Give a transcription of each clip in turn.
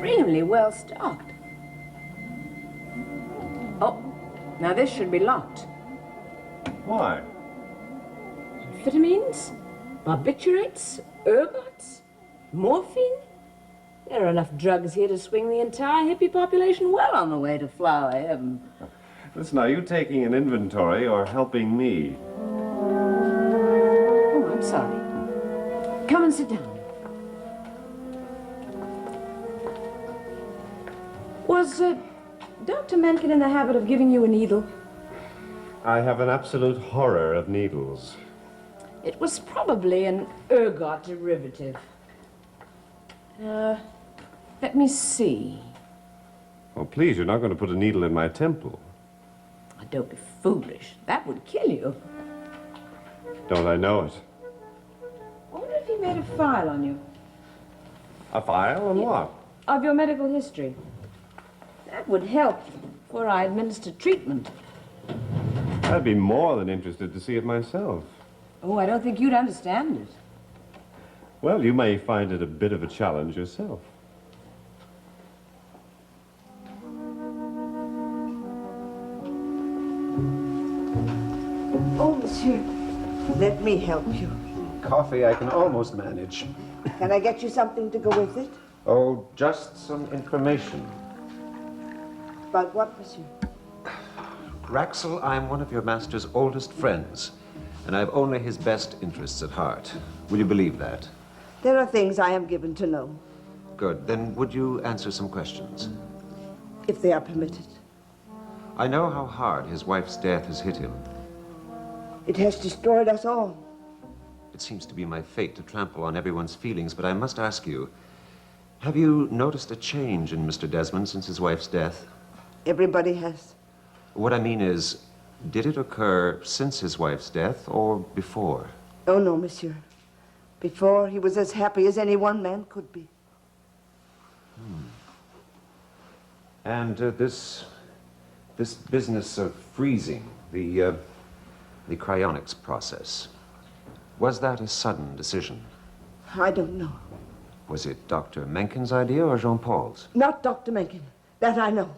extremely well stocked. Oh, now this should be locked. Why? Amphetamines, barbiturates, ergots, morphine. There are enough drugs here to swing the entire hippie population well on the way to flower heaven. Listen, are you taking an inventory or helping me? Oh, I'm sorry. Come and sit down. Was Dr. Mencken in the habit of giving you a needle? I have an absolute horror of needles. It was probably an ergot derivative. Let me see. Oh, please, you're not going to put a needle in my temple. Oh, don't be foolish. That would kill you. Don't I know it? I wonder if he made a file on you. A file on what? Of your medical history. That would help before I administer treatment. I'd be more than interested to see it myself. Oh, I don't think you'd understand it. Well, you may find it a bit of a challenge yourself. Oh, monsieur, let me help you. Coffee I can almost manage. Can I get you something to go with it? Oh, just some information. About what, monsieur? Raxel, I'm one of your master's oldest friends, and I've only his best interests at heart. Will you believe that? There are things I am given to know, Good. Then would you answer some questions? if they are permitted. I know how hard his wife's death has hit him. It has destroyed us all. It seems to be my fate to trample on everyone's feelings, but I must ask you, have you noticed a change in Mr. Desmond since his wife's death? Everybody has. What I mean is, did it occur since his wife's death or before? Oh, no, monsieur. Before, he was as happy as any one man could be. And this business of freezing, the cryonics process, was that a sudden decision? I don't know. Was it Dr. Mencken's idea or Jean-Paul's? Not Dr. Mencken. That I know.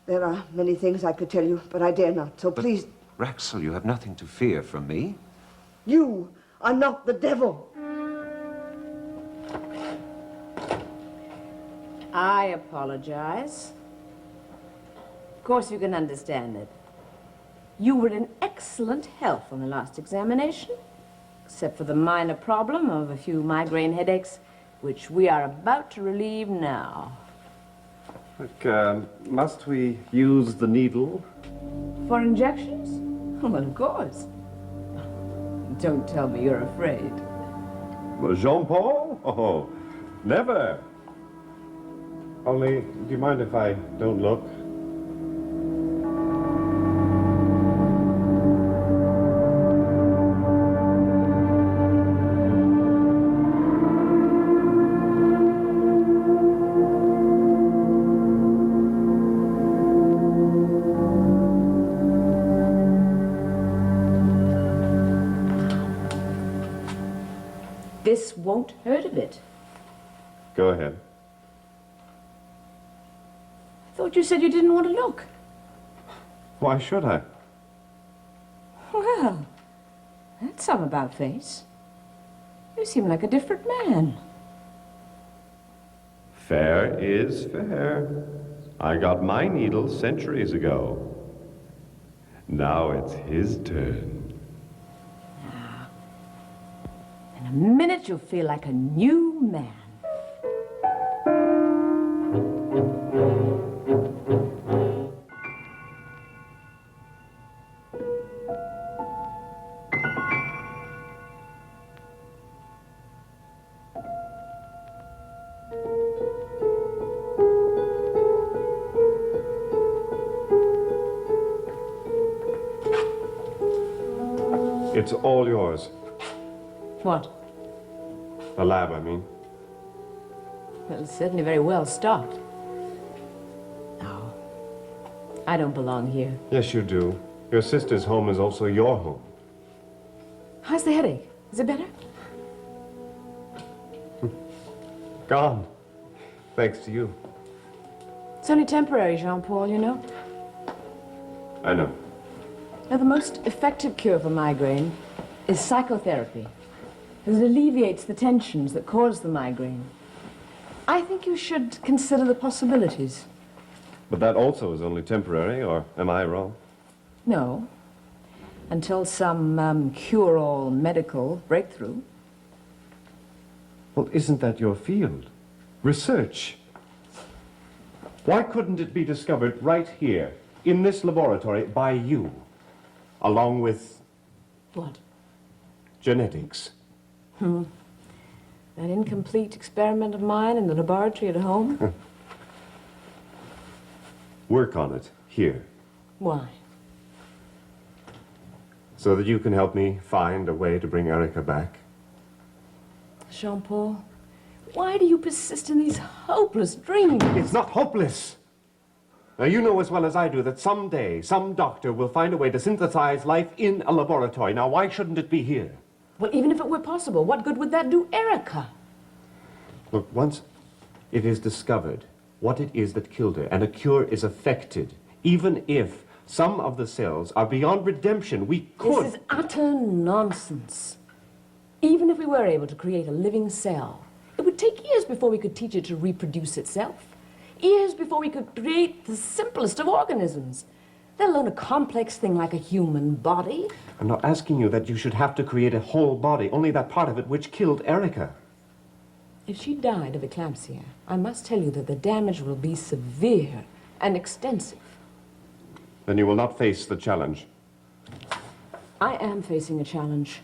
There are many things I could tell you, but I dare not. So please, Raxel, you have nothing to fear from me. you are not the devil. I apologize. Of course, you can understand it. You were in excellent health on the last examination, except for the minor problem of a few migraine headaches, which we are about to relieve now. Look, must we use the needle? For injections? Well, of course. Don't tell me you're afraid. Well, Jean-Paul? Oh, never. Only, do you mind if I don't look? This won't hurt a bit. Go ahead. I thought you said you didn't want to look. Why should I? Well, that's some about face. You seem like a different man. Fair is fair. I got my needle centuries ago. Now it's his turn. In a minute, you'll feel like a new man. It's all yours. What? The lab, I mean. Well, it's certainly very well stocked. No, I don't belong here. Yes, you do. Your sister's home is also your home. How's the headache? Is it better? Gone. Thanks to you. It's only temporary, Jean-Paul, you know. I know. Now, the most effective cure for migraine is psychotherapy. It alleviates the tensions that cause the migraine. I think you should consider the possibilities. But that also is only temporary, or am I wrong? No. Until some cure-all medical breakthrough. Well, isn't that your field? Research. Why couldn't it be discovered right here, in this laboratory, by you, along with What? genetics? That incomplete experiment of mine in the laboratory at home? Work on it here, Why? so that you can help me find a way to bring Erica back. Jean-Paul, why do you persist in these hopeless dreams? It's not hopeless. Now, you know as well as I do that someday some doctor will find a way to synthesize life in a laboratory. Now, why shouldn't it be here? Well, even if it were possible, what good would that do Erica? Look, once it is discovered what it is that killed her and a cure is effected, even if some of the cells are beyond redemption, we could... This is utter nonsense. Even if we were able to create a living cell, it would take years before we could teach it to reproduce itself. Years before we could create the simplest of organisms, let alone a complex thing like a human body. I'm not asking you that you should have to create a whole body, only that part of it which killed Erica. If she died of eclampsia, I must tell you that the damage will be severe and extensive. Then you will not face the challenge. I am facing a challenge.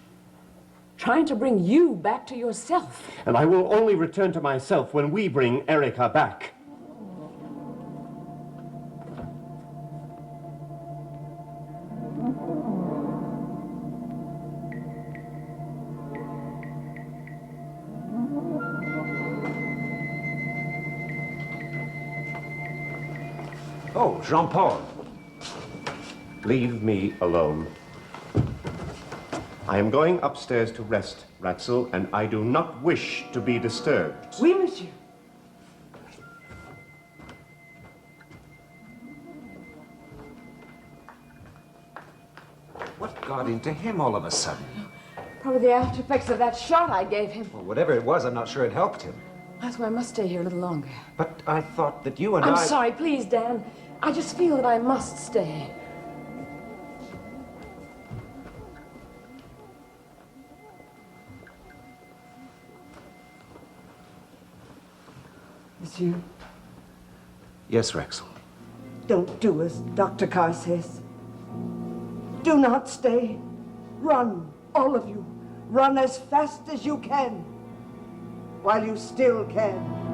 Trying to bring you back to yourself. And I will only return to myself when we bring Erica back. Oh, Jean-Paul. Leave me alone. I am going upstairs to rest, Ratzel, and I do not wish to be disturbed. Oui, monsieur. What got into him all of a sudden? Probably the after effects of that shot I gave him. Well, whatever it was, I'm not sure it helped him. That's why I must stay here a little longer. But I thought that you and I'm I... sorry, please, Dan. I just feel that I must stay. Monsieur, Yes, Rexel. don't do as Dr. Carr says. Do not stay. Run, all of you. Run as fast as you can, while you still can.